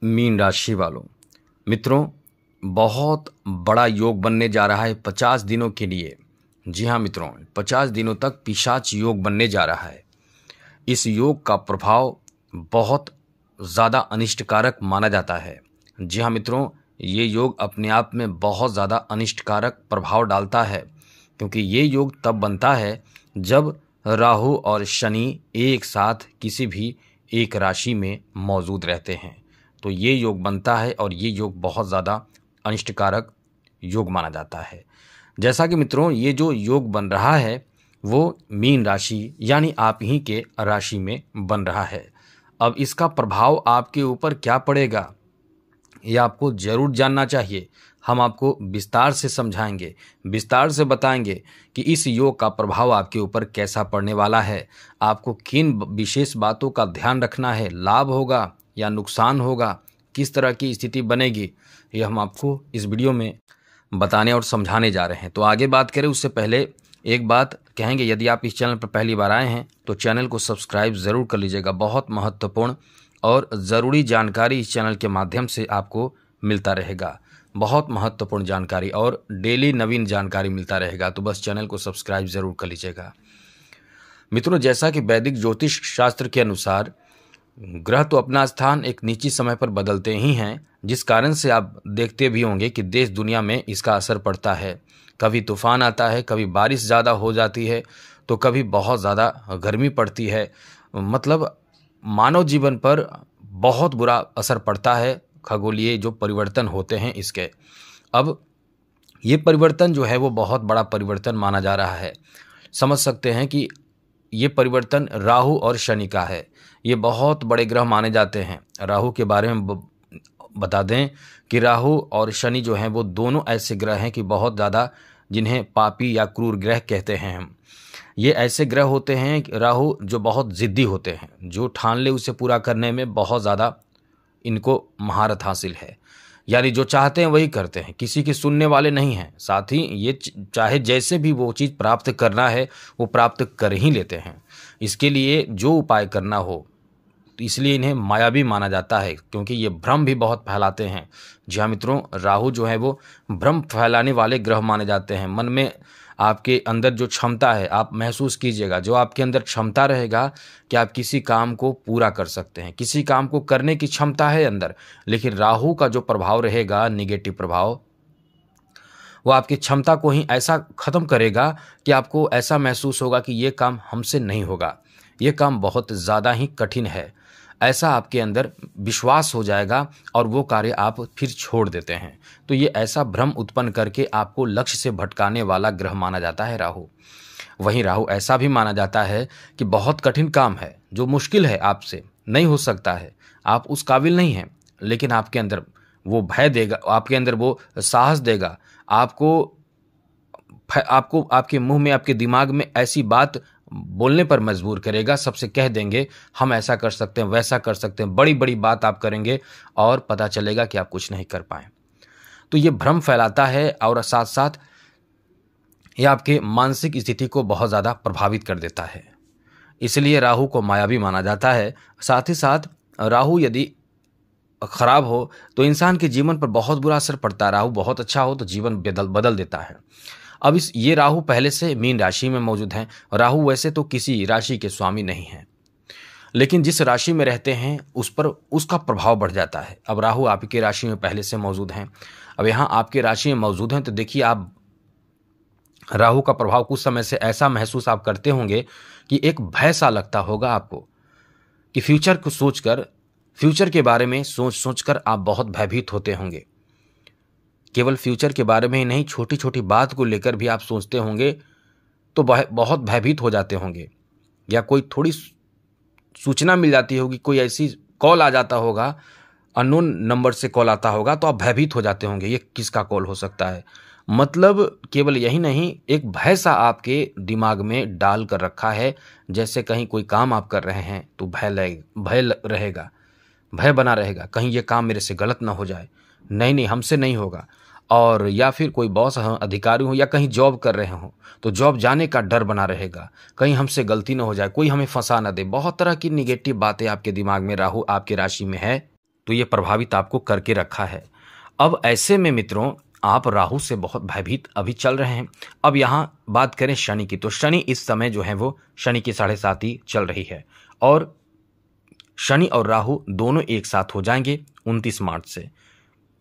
Mean राशि वालों, मित्रों, बहुत बड़ा योग बनने जा रहा है 50 दिनों के लिए। जी हाँ मित्रों, 50 दिनों तक पिशाच योग बनने जा रहा है। इस योग का प्रभाव बहुत ज़्यादा अनिष्टकारक माना जाता है। जी हाँ मित्रों, ये योग अपने आप में बहुत ज़्यादा अनिष्टकारक प्रभाव डालता है, क्योंकि ये योग तब बनता है जब राहु और शनि एक साथ किसी भी एक राशि में मौजूद रहते हैं, तो ये योग बनता है और ये योग बहुत ज़्यादा अनिष्टकारक योग माना जाता है। जैसा कि मित्रों, ये जो योग बन रहा है वो मीन राशि यानी आप ही के राशि में बन रहा है। अब इसका प्रभाव आपके ऊपर क्या पड़ेगा, ये आपको जरूर जानना चाहिए। हम आपको विस्तार से समझाएंगे, विस्तार से बताएंगे कि इस योग का प्रभाव आपके ऊपर कैसा पड़ने वाला है, आपको किन विशेष बातों का ध्यान रखना है, लाभ होगा या नुकसान होगा, किस तरह की स्थिति बनेगी, ये हम आपको इस वीडियो में बताने और समझाने जा रहे हैं। तो आगे बात करें उससे पहले एक बात कहेंगे, यदि आप इस चैनल पर पहली बार आए हैं तो चैनल को सब्सक्राइब ज़रूर कर लीजिएगा। बहुत महत्वपूर्ण और ज़रूरी जानकारी इस चैनल के माध्यम से आपको मिलता रहेगा, बहुत महत्वपूर्ण जानकारी और डेली नवीन जानकारी मिलता रहेगा, तो बस चैनल को सब्सक्राइब ज़रूर कर लीजिएगा। मित्रों, जैसा कि वैदिक ज्योतिष शास्त्र के अनुसार ग्रह तो अपना स्थान एक निश्चित समय पर बदलते ही हैं, जिस कारण से आप देखते भी होंगे कि देश दुनिया में इसका असर पड़ता है। कभी तूफान आता है, कभी बारिश ज़्यादा हो जाती है, तो कभी बहुत ज़्यादा गर्मी पड़ती है। मतलब मानव जीवन पर बहुत बुरा असर पड़ता है खगोलीय जो परिवर्तन होते हैं इसके। अब ये परिवर्तन जो है वो बहुत बड़ा परिवर्तन माना जा रहा है। समझ सकते हैं कि ये परिवर्तन राहु और शनि का है। ये बहुत बड़े ग्रह माने जाते हैं। राहु के बारे में बता दें कि राहु और शनि जो हैं वो दोनों ऐसे ग्रह हैं कि बहुत ज़्यादा, जिन्हें पापी या क्रूर ग्रह कहते हैं हम। ये ऐसे ग्रह होते हैं, राहु जो बहुत ज़िद्दी होते हैं, जो ठान ले उसे पूरा करने में बहुत ज़्यादा इनको महारत हासिल है, यानी जो चाहते हैं वही करते हैं, किसी के सुनने वाले नहीं हैं। साथ ही ये चाहे जैसे भी वो चीज़ प्राप्त करना है वो प्राप्त कर ही लेते हैं। इसके लिए जो उपाय करना हो, तो इसलिए इन्हें मायावी माना जाता है, क्योंकि ये भ्रम भी बहुत फैलाते हैं। जी हाँ मित्रों, राहु जो है वो भ्रम फैलाने वाले ग्रह माने जाते हैं। मन में आपके अंदर जो क्षमता है, आप महसूस कीजिएगा, जो आपके अंदर क्षमता रहेगा कि आप किसी काम को पूरा कर सकते हैं, किसी काम को करने की क्षमता है अंदर, लेकिन राहु का जो प्रभाव रहेगा, निगेटिव प्रभाव, वो आपकी क्षमता को ही ऐसा खत्म करेगा कि आपको ऐसा महसूस होगा कि ये काम हमसे नहीं होगा, ये काम बहुत ज़्यादा ही कठिन है। ऐसा आपके अंदर विश्वास हो जाएगा और वो कार्य आप फिर छोड़ देते हैं। तो ये ऐसा भ्रम उत्पन्न करके आपको लक्ष्य से भटकाने वाला ग्रह माना जाता है राहु। वहीं राहु ऐसा भी माना जाता है कि बहुत कठिन काम है, जो मुश्किल है, आपसे नहीं हो सकता है, आप उस काबिल नहीं हैं, लेकिन आपके अंदर वो भय देगा, आपके अंदर वो साहस देगा, आपको आपके मुंह में, आपके दिमाग में ऐसी बात बोलने पर मजबूर करेगा। सबसे कह देंगे हम ऐसा कर सकते हैं, वैसा कर सकते हैं, बड़ी बड़ी बात आप करेंगे और पता चलेगा कि आप कुछ नहीं कर पाए। तो ये भ्रम फैलाता है और साथ साथ ये आपके मानसिक स्थिति को बहुत ज़्यादा प्रभावित कर देता है। इसलिए राहु को मायावी माना जाता है। साथ ही साथ राहु यदि खराब हो तो इंसान के जीवन पर बहुत बुरा असर पड़ता है। राहु बहुत अच्छा हो तो जीवन बदल देता है। अब ये राहु पहले से मीन राशि में मौजूद हैं। राहु वैसे तो किसी राशि के स्वामी नहीं हैं, लेकिन जिस राशि में रहते हैं उस पर उसका प्रभाव बढ़ जाता है। अब राहु आपकी राशि में पहले से मौजूद हैं, अब यहाँ आपकी राशि में मौजूद हैं, तो देखिए आप राहु का प्रभाव कुछ समय से ऐसा महसूस आप करते होंगे कि एक भय सा लगता होगा आपको, कि फ्यूचर को सोचकर, फ्यूचर के बारे में सोचकर आप बहुत भयभीत होते होंगे। केवल फ्यूचर के बारे में ही नहीं, छोटी छोटी बात को लेकर भी आप सोचते होंगे तो बहुत भयभीत हो जाते होंगे, या कोई थोड़ी सूचना मिल जाती होगी, कोई ऐसी कॉल आ जाता होगा, अननोन नंबर से कॉल आता होगा, तो आप भयभीत हो जाते होंगे, ये किसका कॉल हो सकता है। मतलब केवल यही नहीं, एक भय सा आपके दिमाग में डाल कर रखा है। जैसे कहीं कोई काम आप कर रहे हैं तो भय रहेगा, भय बना रहेगा, कहीं ये काम मेरे से गलत ना हो जाए, नहीं हमसे नहीं होगा। और या फिर कोई बॉस अधिकारी हो या कहीं जॉब कर रहे हो तो जॉब जाने का डर बना रहेगा, कहीं हमसे गलती ना हो जाए, कोई हमें फंसा ना दे। बहुत तरह की निगेटिव बातें आपके दिमाग में राहु आपकी राशि में है तो ये प्रभावित आपको करके रखा है। अब ऐसे में मित्रों आप राहु से बहुत भयभीत अभी चल रहे हैं। अब यहाँ बात करें शनि की, तो शनि इस समय जो है वो शनि की 7.5 चल रही है और शनि और राहु दोनों एक साथ हो जाएंगे 29 मार्च से।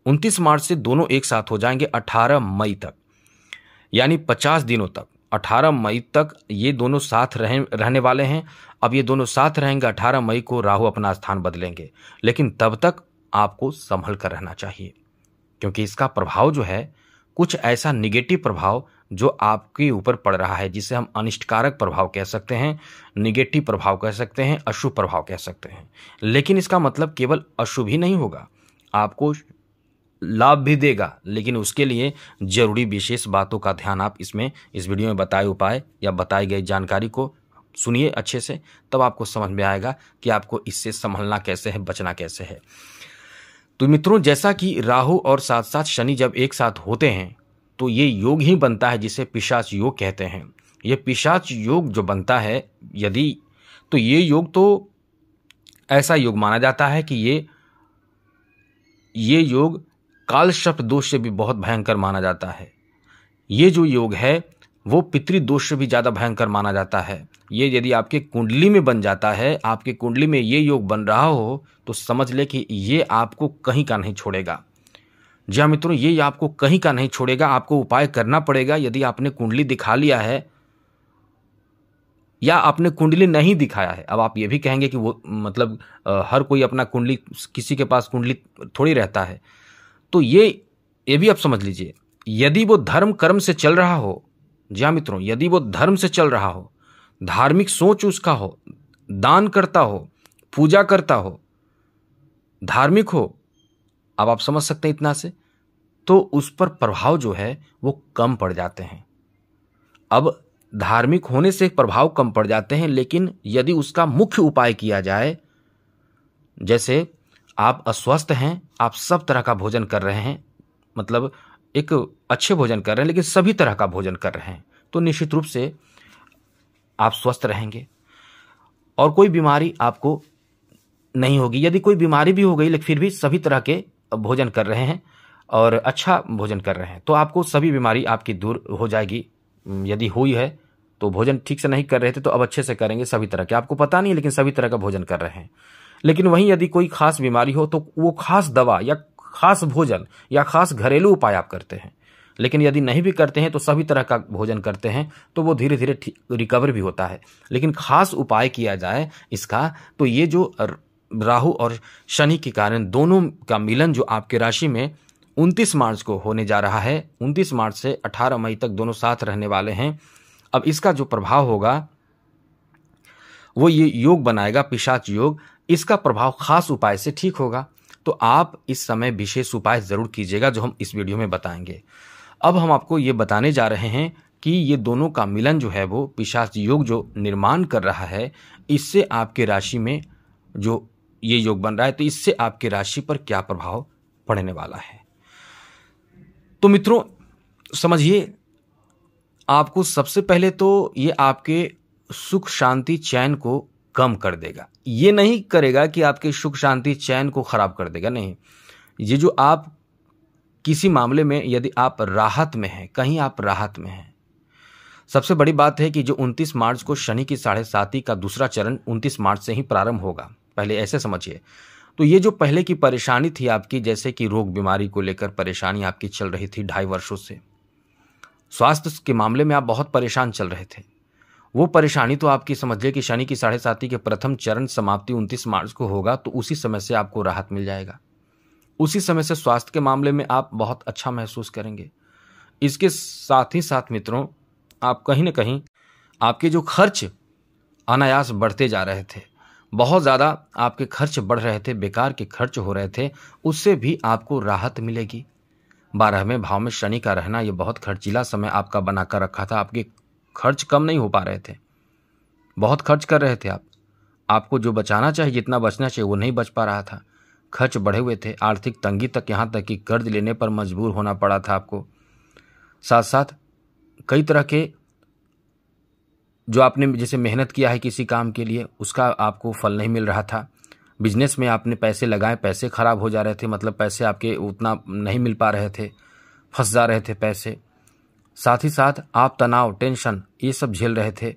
29 मार्च से दोनों एक साथ हो जाएंगे 18 मई तक, यानी 50 दिनों तक। 18 मई तक ये दोनों साथ रहने वाले हैं। अब ये दोनों साथ रहेंगे, 18 मई को राहु अपना स्थान बदलेंगे, लेकिन तब तक आपको संभल कर रहना चाहिए, क्योंकि इसका प्रभाव जो है कुछ ऐसा निगेटिव प्रभाव जो आपके ऊपर पड़ रहा है, जिसे हम अनिष्टकारक प्रभाव कह सकते हैं, निगेटिव प्रभाव कह सकते हैं, अशुभ प्रभाव कह सकते हैं। लेकिन इसका मतलब केवल अशुभ ही नहीं होगा, आपको लाभ भी देगा, लेकिन उसके लिए जरूरी विशेष बातों का ध्यान आप इसमें इस वीडियो में बताए उपाय या बताई गई जानकारी को सुनिए अच्छे से, तब आपको समझ में आएगा कि आपको इससे संभलना कैसे है, बचना कैसे है। तो मित्रों, जैसा कि राहु और साथ साथ शनि जब एक साथ होते हैं तो ये योग ही बनता है जिसे पिशाच योग कहते हैं। ये पिशाच योग जो बनता है यदि, तो ये योग तो ऐसा योग माना जाता है कि ये योग काल सर्प दोष से भी बहुत भयंकर माना जाता है। ये जो योग है वो पितृ दोष से भी ज़्यादा भयंकर माना जाता है। ये यदि आपके कुंडली में बन जाता है, आपके कुंडली में ये योग बन रहा हो, तो समझ ले कि ये आपको कहीं का नहीं छोड़ेगा। जी हाँ मित्रों, ये आपको कहीं का नहीं छोड़ेगा। आपको उपाय करना पड़ेगा। यदि आपने कुंडली दिखा लिया है या आपने कुंडली नहीं दिखाया है, अब आप ये भी कहेंगे कि वो मतलब हर कोई अपना कुंडली, किसी के पास कुंडली थोड़ी रहता है, तो ये भी आप समझ लीजिए, यदि वो धर्म कर्म से चल रहा हो, जी हाँ मित्रों, यदि वो धर्म से चल रहा हो, धार्मिक सोच उसका हो, दान करता हो, पूजा करता हो, धार्मिक हो, अब आप समझ सकते हैं इतना से, तो उस पर प्रभाव जो है वो कम पड़ जाते हैं। अब धार्मिक होने से प्रभाव कम पड़ जाते हैं, लेकिन यदि उसका मुख्य उपाय किया जाए, जैसे आप अस्वस्थ हैं, आप सब तरह का भोजन कर रहे हैं, मतलब एक अच्छे भोजन कर रहे हैं, लेकिन सभी तरह का भोजन कर रहे हैं, तो निश्चित रूप से आप स्वस्थ रहेंगे और कोई बीमारी आपको नहीं होगी। यदि कोई बीमारी भी हो गई, लेकिन फिर भी सभी तरह के भोजन कर रहे हैं और अच्छा भोजन कर रहे हैं, तो आपको सभी बीमारी आपकी दूर हो जाएगी। यदि हुई है तो भोजन ठीक से नहीं कर रहे थे, तो अब अच्छे से करेंगे सभी तरह के, आपको पता नहीं लेकिन सभी तरह का भोजन कर रहे हैं। लेकिन वहीं यदि कोई खास बीमारी हो तो वो खास दवा या खास भोजन या खास घरेलू उपाय आप करते हैं। लेकिन यदि नहीं भी करते हैं तो सभी तरह का भोजन करते हैं, तो वो धीरे धीरे रिकवर भी होता है। लेकिन खास उपाय किया जाए इसका, तो ये जो राहु और शनि के कारण दोनों का मिलन जो आपके राशि में 29 मार्च को होने जा रहा है, 29 मार्च से 18 मई तक दोनों साथ रहने वाले हैं। अब इसका जो प्रभाव होगा वो ये योग बनाएगा, पिशाच योग। इसका प्रभाव खास उपाय से ठीक होगा। तो आप इस समय विशेष उपाय जरूर कीजिएगा जो हम इस वीडियो में बताएंगे। अब हम आपको ये बताने जा रहे हैं कि ये दोनों का मिलन जो है वो पिशाच योग जो निर्माण कर रहा है, इससे आपके राशि में जो ये योग बन रहा है, तो इससे आपके राशि पर क्या प्रभाव पड़ने वाला है। तो मित्रों समझिए, आपको सबसे पहले तो ये आपके सुख शांति चैन को कम कर देगा। ये नहीं करेगा कि आपके सुख शांति चैन को खराब कर देगा, नहीं। ये जो आप किसी मामले में यदि आप राहत में हैं, कहीं आप राहत में हैं, सबसे बड़ी बात है कि जो 29 मार्च को शनि की 7.5 का दूसरा चरण 29 मार्च से ही प्रारंभ होगा, पहले ऐसे समझिए। तो ये जो पहले की परेशानी थी आपकी, जैसे कि रोग बीमारी को लेकर परेशानी आपकी चल रही थी 2.5 वर्षों से, स्वास्थ्य के मामले में आप बहुत परेशान चल रहे थे, वो परेशानी तो आपकी समझिए कि शनि की 7.5 के प्रथम चरण समाप्ति 29 मार्च को होगा, तो उसी समय से आपको राहत मिल जाएगा। उसी समय से स्वास्थ्य के मामले में आप बहुत अच्छा महसूस करेंगे। इसके साथ ही साथ मित्रों, आप कहीं ना कहीं आपके जो खर्च अनायास बढ़ते जा रहे थे, बहुत ज़्यादा आपके खर्च बढ़ रहे थे, बेकार के खर्च हो रहे थे, उससे भी आपको राहत मिलेगी। 12वें भाव में शनि का रहना ये बहुत खर्चीला समय आपका बनाकर रखा था। आपके खर्च कम नहीं हो पा रहे थे, बहुत खर्च कर रहे थे आप। आपको जो बचाना चाहिए, जितना बचना चाहिए, वो नहीं बच पा रहा था। खर्च बढ़े हुए थे, आर्थिक तंगी तक, यहाँ तक कि कर्ज लेने पर मजबूर होना पड़ा था आपको। साथ साथ कई तरह के जो आपने जैसे मेहनत किया है किसी काम के लिए, उसका आपको फल नहीं मिल रहा था। बिजनेस में आपने पैसे लगाए, पैसे खराब हो जा रहे थे, मतलब पैसे आपके उतना नहीं मिल पा रहे थे, फंस जा रहे थे पैसे। साथ ही साथ आप तनाव, टेंशन ये सब झेल रहे थे।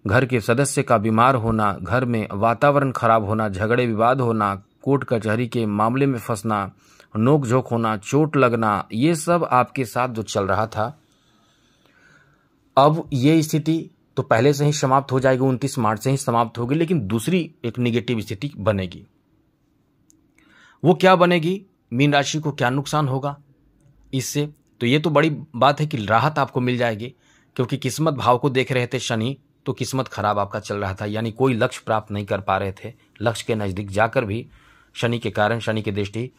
घर के सदस्य का बीमार होना, घर में वातावरण खराब होना, झगड़े विवाद होना, कोर्ट कचहरी के मामले में फंसना, नोक झोंक होना, चोट लगना, ये सब आपके साथ जो चल रहा था, अब ये स्थिति तो पहले से ही समाप्त हो जाएगी, 29 मार्च से ही समाप्त होगी, लेकिन दूसरी एक निगेटिव स्थिति बनेगी। वो क्या बनेगी? मीन राशि को क्या नुकसान होगा इससे? तो ये तो बड़ी बात है कि राहत आपको मिल जाएगी, क्योंकि किस्मत भाव को देख रहे थे शनि, तो किस्मत खराब आपका चल रहा था, यानी कोई लक्ष्य प्राप्त नहीं कर पा रहे थे। लक्ष्य के नज़दीक जाकर भी शनि के कारण, शनि की दृष्टि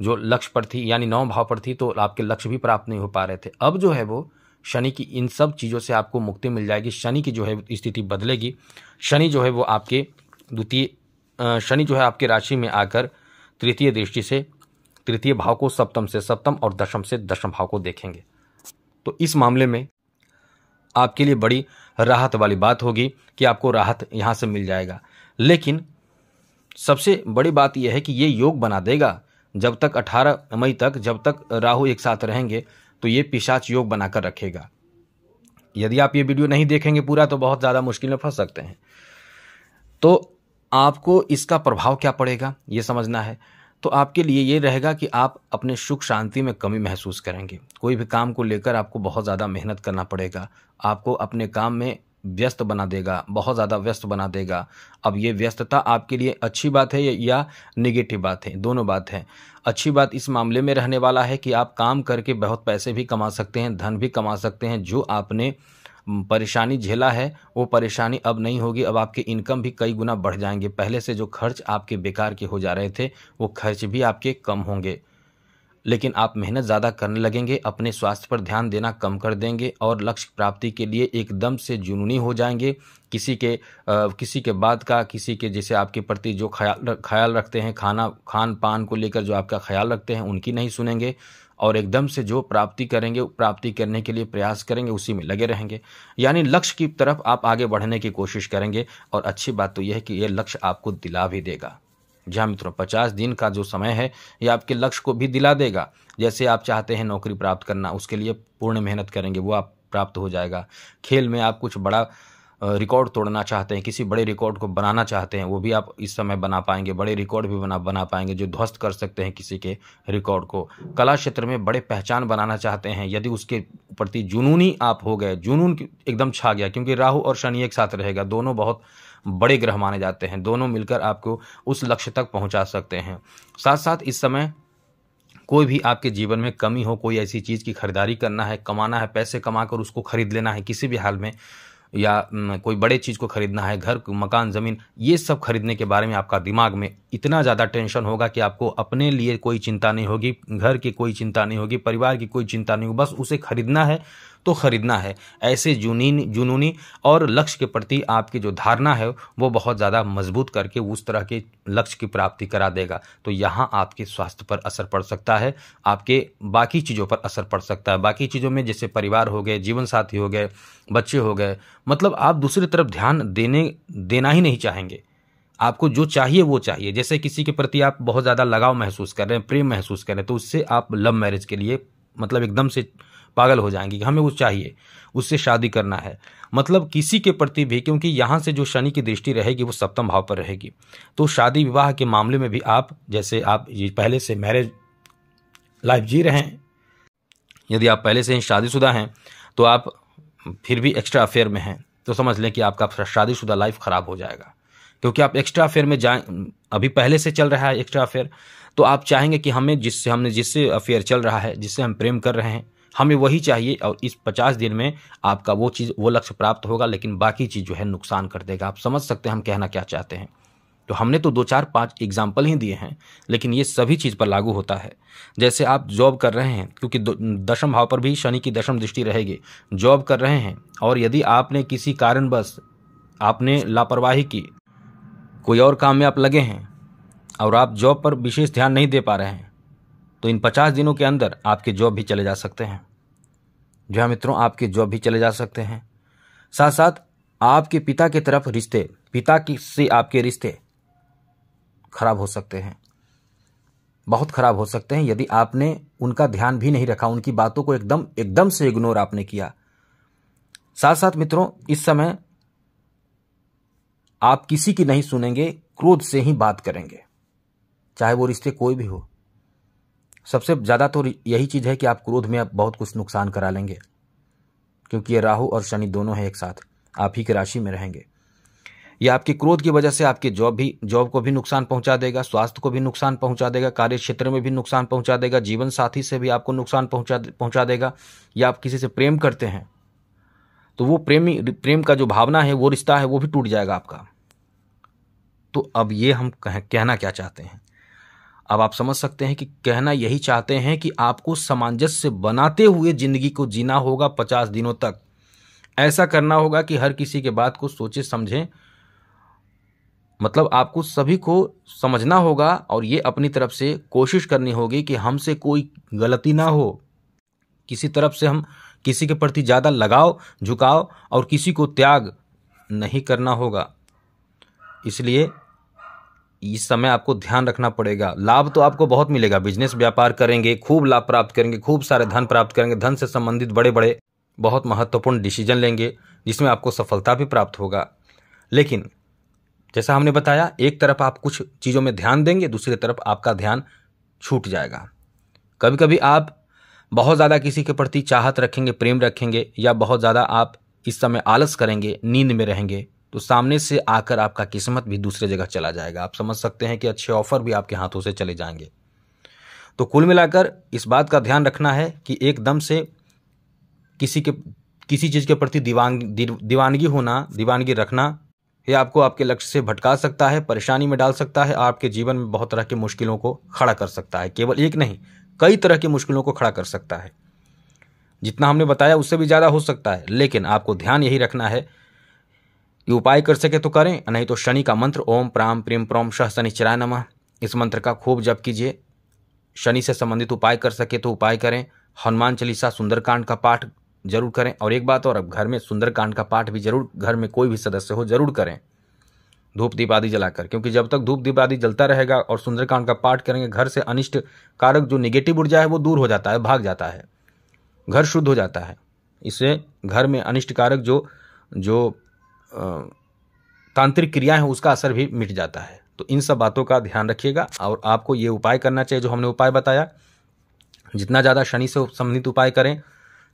जो लक्ष्य पर थी यानी 9 भाव पर थी, तो आपके लक्ष्य भी प्राप्त नहीं हो पा रहे थे। अब जो है वो शनि की इन सब चीज़ों से आपको मुक्ति मिल जाएगी। शनि की जो है स्थिति बदलेगी। शनि जो है वो आपके शनि जो है आपके राशि में आकर तृतीय दृष्टि से तृतीय भाव को सप्तम से सप्तम और दशम से दशम भाव को देखेंगे। तो इस मामले में आपके लिए बड़ी राहत वाली बात होगी कि आपको राहत यहाँ से मिल जाएगा। लेकिन सबसे बड़ी बात यह है कि ये योग बना देगा जब तक 18 मई तक, जब तक राहु एक साथ रहेंगे, तो ये पिशाच योग बनाकर रखेगा। यदि आप ये वीडियो नहीं देखेंगे पूरा तो बहुत ज़्यादा मुश्किल में फंस सकते हैं। तो आपको इसका प्रभाव क्या पड़ेगा ये समझना है। तो आपके लिए ये रहेगा कि आप अपने सुख शांति में कमी महसूस करेंगे। कोई भी काम को लेकर आपको बहुत ज़्यादा मेहनत करना पड़ेगा, आपको अपने काम में व्यस्त बना देगा, बहुत ज़्यादा व्यस्त बना देगा। अब ये व्यस्तता आपके लिए अच्छी बात है या नेगेटिव बात है? दोनों बात है। अच्छी बात इस मामले में रहने वाला है कि आप काम करके बहुत पैसे भी कमा सकते हैं, धन भी कमा सकते हैं। जो आपने परेशानी झेला है वो परेशानी अब नहीं होगी। अब आपके इनकम भी कई गुना बढ़ जाएंगे। पहले से जो खर्च आपके बेकार के हो जा रहे थे वो खर्च भी आपके कम होंगे, लेकिन आप मेहनत ज़्यादा करने लगेंगे, अपने स्वास्थ्य पर ध्यान देना कम कर देंगे और लक्ष्य प्राप्ति के लिए एकदम से जुनूनी हो जाएंगे। किसी के बात का, किसी के जैसे आपके प्रति जो ख्याल रखते हैं, खान पान को लेकर जो आपका ख्याल रखते हैं, उनकी नहीं सुनेंगे और एकदम से जो प्राप्ति करेंगे, प्राप्ति करने के लिए प्रयास करेंगे, उसी में लगे रहेंगे। यानी लक्ष्य की तरफ आप आगे बढ़ने की कोशिश करेंगे। और अच्छी बात तो यह है कि यह लक्ष्य आपको दिला भी देगा। जी हाँ मित्रों, 50 दिन का जो समय है ये आपके लक्ष्य को भी दिला देगा। जैसे आप चाहते हैं नौकरी प्राप्त करना, उसके लिए पूर्ण मेहनत करेंगे, वो आप प्राप्त हो जाएगा। खेल में आप कुछ बड़ा रिकॉर्ड तोड़ना चाहते हैं, किसी बड़े रिकॉर्ड को बनाना चाहते हैं, वो भी आप इस समय बना पाएंगे। बड़े रिकॉर्ड भी बना पाएंगे जो ध्वस्त कर सकते हैं किसी के रिकॉर्ड को। कला क्षेत्र में बड़े पहचान बनाना चाहते हैं, यदि उसके प्रति जुनूनी आप हो गए, जुनून एकदम छा गया, क्योंकि राहु और शनि एक साथ रहेगा, दोनों बहुत बड़े ग्रह माने जाते हैं, दोनों मिलकर आपको उस लक्ष्य तक पहुंचा सकते हैं। साथ साथ इस समय कोई भी आपके जीवन में कमी हो, कोई ऐसी चीज़ की खरीदारी करना है, कमाना है, पैसे कमाकर उसको खरीद लेना है किसी भी हाल में, या कोई बड़े चीज़ को खरीदना है, घर, मकान, ज़मीन, ये सब खरीदने के बारे में आपका दिमाग में इतना ज़्यादा टेंशन होगा कि आपको अपने लिए कोई चिंता नहीं होगी, घर की कोई चिंता नहीं होगी, परिवार की कोई चिंता नहीं होगी, बस उसे खरीदना है तो खरीदना है। ऐसे जुनूनी और लक्ष्य के प्रति आपकी जो धारणा है वो बहुत ज़्यादा मजबूत करके उस तरह के लक्ष्य की प्राप्ति करा देगा। तो यहाँ आपके स्वास्थ्य पर असर पड़ सकता है, आपके बाकी चीज़ों पर असर पड़ सकता है। बाकी चीज़ों में जैसे परिवार हो गए, जीवन साथी हो गए, बच्चे हो गए, मतलब आप दूसरी तरफ ध्यान देना ही नहीं चाहेंगे। आपको जो चाहिए वो चाहिए। जैसे किसी के प्रति आप बहुत ज़्यादा लगाव महसूस कर रहे हैं, प्रेम महसूस कर रहे हैं, तो उससे आप लव मैरिज के लिए मतलब एकदम से पागल हो जाएंगे कि हमें वो चाहिए, उससे शादी करना है। मतलब किसी के प्रति भी, क्योंकि यहाँ से जो शनि की दृष्टि रहेगी वो सप्तम भाव पर रहेगी, तो शादी विवाह के मामले में भी आप, जैसे आप ये पहले से मैरिज लाइफ जी रहे हैं, यदि आप पहले से ही शादीशुदा हैं तो आप फिर भी एक्स्ट्रा अफेयर में हैं, तो समझ लें कि आपका शादीशुदा लाइफ ख़राब हो जाएगा, क्योंकि आप एक्स्ट्रा अफेयर में जाएं, अभी पहले से चल रहा है एक्स्ट्रा अफेयर, तो आप चाहेंगे कि हमने जिससे अफेयर चल रहा है, जिससे हम प्रेम कर रहे हैं, हमें वही चाहिए। और इस 50 दिन में आपका वो चीज़, वो लक्ष्य प्राप्त होगा, लेकिन बाकी चीज़ जो है नुकसान कर देगा। आप समझ सकते हैं हम कहना क्या चाहते हैं। तो हमने तो 2 4 5 एग्जाम्पल ही दिए हैं, लेकिन ये सभी चीज़ पर लागू होता है। जैसे आप जॉब कर रहे हैं, क्योंकि दशम भाव पर भी शनि की दशम दृष्टि रहेगी, जॉब कर रहे हैं और यदि आपने किसी कारणवश आपने लापरवाही की, कोई और काम में आप लगे हैं और आप जॉब पर विशेष ध्यान नहीं दे पा रहे हैं, तो इन 50 दिनों के अंदर आपके जॉब भी चले जा सकते हैं। जी हाँ मित्रों, आपके जॉब भी चले जा सकते हैं। साथ साथ आपके पिता की तरफ रिश्ते, पिता की से आपके रिश्ते खराब हो सकते हैं, बहुत खराब हो सकते हैं यदि आपने उनका ध्यान भी नहीं रखा, उनकी बातों को एकदम से इग्नोर आपने किया। साथ साथ मित्रों, इस समय आप किसी की नहीं सुनेंगे, क्रोध से ही बात करेंगे, चाहे वो रिश्ते कोई भी हो। सबसे ज्यादा तो यही चीज है कि आप क्रोध में बहुत कुछ नुकसान करा लेंगे, क्योंकि ये राहु और शनि दोनों हैं एक साथ, आप ही की राशि में रहेंगे। यह आपके क्रोध की वजह से आपके जॉब को भी नुकसान पहुंचा देगा, स्वास्थ्य को भी नुकसान पहुंचा देगा, कार्य क्षेत्र में भी नुकसान पहुंचा देगा, जीवन साथी से भी आपको नुकसान पहुंचा देगा। या आप किसी से प्रेम करते हैं तो वो प्रेम का जो भावना है, वो रिश्ता है, वो भी टूट जाएगा आपका। तो अब ये हम कहना क्या चाहते हैं, अब आप समझ सकते हैं कि कहना यही चाहते हैं कि आपको सामंजस्य बनाते हुए जिंदगी को जीना होगा 50 दिनों तक। ऐसा करना होगा कि हर किसी के बात को सोचे समझें, मतलब आपको सभी को समझना होगा और ये अपनी तरफ से कोशिश करनी होगी कि हमसे कोई गलती ना हो, किसी तरफ से हम किसी के प्रति ज़्यादा लगाव झुकाव और किसी को त्याग नहीं करना होगा। इसलिए इस समय आपको ध्यान रखना पड़ेगा। लाभ तो आपको बहुत मिलेगा, बिजनेस व्यापार करेंगे, खूब लाभ प्राप्त करेंगे, खूब सारे धन प्राप्त करेंगे, धन से संबंधित बड़े बड़े बहुत महत्वपूर्ण डिसीजन लेंगे जिसमें आपको सफलता भी प्राप्त होगा। लेकिन जैसा हमने बताया, एक तरफ आप कुछ चीज़ों में ध्यान देंगे, दूसरी तरफ आपका ध्यान छूट जाएगा। कभी कभी आप बहुत ज़्यादा किसी के प्रति चाहत रखेंगे, प्रेम रखेंगे, या बहुत ज़्यादा आप इस समय आलस करेंगे, नींद में रहेंगे, तो सामने से आकर आपका किस्मत भी दूसरे जगह चला जाएगा। आप समझ सकते हैं कि अच्छे ऑफर भी आपके हाथों से चले जाएंगे। तो कुल मिलाकर इस बात का ध्यान रखना है कि एकदम से किसी चीज़ के प्रति दीवानगी रखना ये आपको आपके लक्ष्य से भटका सकता है, परेशानी में डाल सकता है, आपके जीवन में बहुत तरह की मुश्किलों को खड़ा कर सकता है। केवल एक नहीं, कई तरह की मुश्किलों को खड़ा कर सकता है। जितना हमने बताया उससे भी ज़्यादा हो सकता है, लेकिन आपको ध्यान यही रखना है कि उपाय कर सके तो करें, नहीं तो शनि का मंत्र ओम प्राम प्रीम प्रोम शः शनिश्चराय नमः, इस मंत्र का खूब जप कीजिए। शनि से संबंधित उपाय कर सके तो उपाय करें। हनुमान चालीसा, सुंदरकांड का पाठ जरूर करें। और एक बात और, अब घर में सुंदरकांड का पाठ भी जरूर, घर में कोई भी सदस्य हो जरूर करें, धूप दीप आदि जलाकर, क्योंकि जब तक धूप दीप आदि जलता रहेगा और सुंदरकांड का पाठ करेंगे, घर से अनिष्ट कारक जो नेगेटिव ऊर्जा है वो दूर हो जाता है, भाग जाता है, घर शुद्ध हो जाता है। इससे घर में अनिष्ट कारक जो तांत्रिक क्रियाएं हैं उसका असर भी मिट जाता है। तो इन सब बातों का ध्यान रखिएगा और आपको ये उपाय करना चाहिए जो हमने उपाय बताया। जितना ज़्यादा शनि से संबंधित उपाय करें,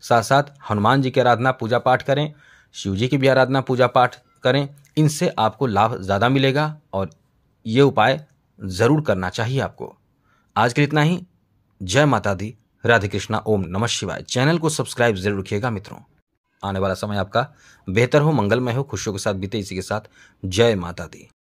साथ साथ हनुमान जी की आराधना पूजा पाठ करें, शिव जी की भी आराधना पूजा पाठ करें, इनसे आपको लाभ ज़्यादा मिलेगा और ये उपाय ज़रूर करना चाहिए आपको। आज के लिए इतना ही। जय माता दी, राधे कृष्णा, ओम नमः शिवाय। चैनल को सब्सक्राइब जरूर रखिएगा मित्रों। आने वाला समय आपका बेहतर हो, मंगलमय हो, खुशियों के साथ बीते। इसी के साथ जय माता दी।